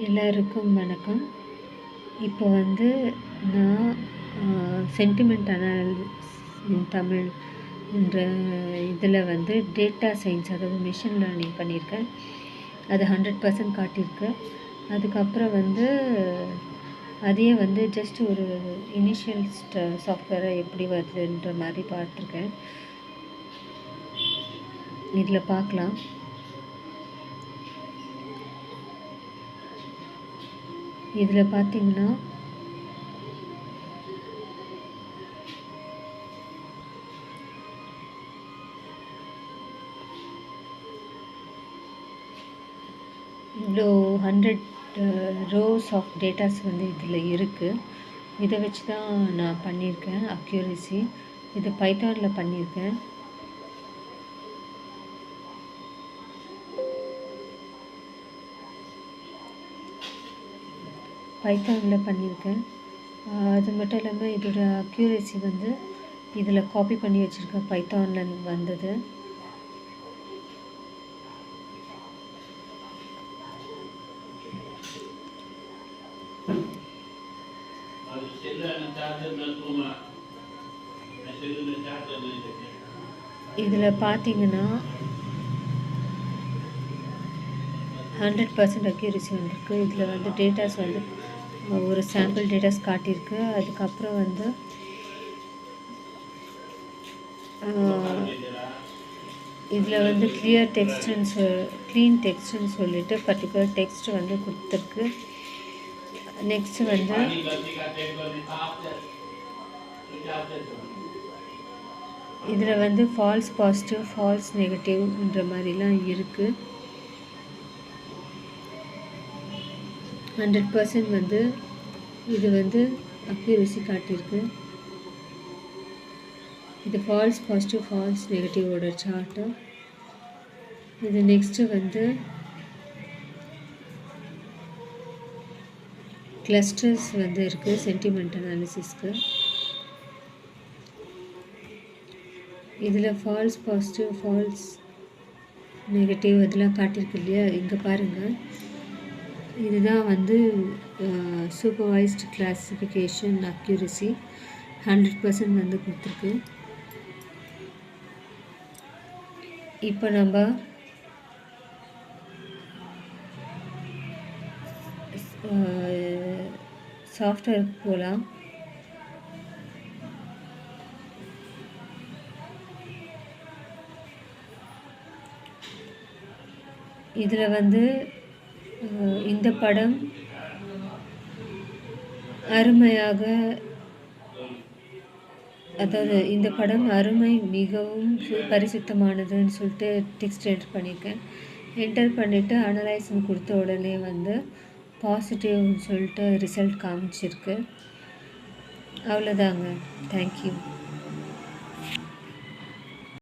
எல்லாருக்கும் வணக்கம். இப்போ வந்து நான் சென்டிமெண்ட் அனாலிசிஸ் இன் தமிழ் என்ற இதில் வந்து டேட்டா சயின்ஸ், அதாவது மிஷின் லேர்னிங் பண்ணியிருக்கேன். அது 100% காட்டியிருக்கு. அதுக்கப்புறம் வந்து அதையே வந்து ஜஸ்ட் ஒரு இனிஷியல் சாஃப்ட்வேரை எப்படி வருதுன்ற மாதிரி பார்த்துருக்கேன். இதில் பார்க்கலாம். இதில் பார்த்தீங்கன்னா இவ்வளோ 100 ரோஸ் ஆஃப் டேட்டாஸ் வந்து இதில் இருக்குது. இதை வச்சு தான் நான் பண்ணியிருக்கேன். அக்யூரசி இது பைத்தானில் பண்ணியிருக்கேன். அது மட்டும் இல்லாமல் இதோட அக்யூரசி வந்து இதில் காப்பி பண்ணி வச்சுருக்கேன். பைத்தானில் வந்தது. இதில் பார்த்தீங்கன்னா 100% அக்யூரசி வந்திருக்கு. இதில் வந்து டேட்டாஸ் வந்து ஒரு சாம்பிள் டேட்டாஸ் காட்டியிருக்கு. அதுக்கப்புறம் வந்து இதில் வந்து க்ளீன் டெக்ஸ்ட்டுன்னு சொல்லிட்டு பர்டிகுலர் டெக்ஸ்ட் வந்து கொடுத்துருக்கு. நெக்ஸ்ட்டு வந்து இதில் வந்து ஃபால்ஸ் பாசிட்டிவ், ஃபால்ஸ் நெகட்டிவ்ன்ற மாதிரிலாம் இருக்குது. 100% வந்து இது வந்து அக்யூரசி காட்டியிருக்கு. இது ஃபால்ஸ் பாசிட்டிவ், ஃபால்ஸ் நெகட்டிவோட சார்ட்டு. இது நெக்ஸ்ட்டு வந்து கிளஸ்டர்ஸ் வந்து இருக்குது சென்டிமெண்ட் அனாலிசிஸ்க்கு. இதில் ஃபால்ஸ் பாசிட்டிவ், ஃபால்ஸ் நெகட்டிவ் இதெல்லாம் காட்டியிருக்கு இல்லையா? இங்கே பாருங்கள், இதுதான் வந்து சூப்பர்வைஸ்டு கிளாஸிஃபிகேஷன் அக்யூரசி 100% வந்து கொடுத்துருக்கு. இப்போ நம்ம சாஃப்ட்வேருக்கு போகலாம். இதில் வந்து இந்த படம் அருமையாக, அதாவது இந்த படம் அருமை மிகவும் பரிசுத்தமானதுன்னு சொல்லிட்டு டெக்ஸ்ட் என்டர் பண்ணியிருக்கேன். என்டர் பண்ணிவிட்டு அனலைஸ்ன்னு கொடுத்த உடனே வந்து பாசிட்டிவ்னு சொல்லிட்டு ரிசல்ட் காமிச்சிருக்கு. அவ்வளோதாங்க. தேங்க்யூ.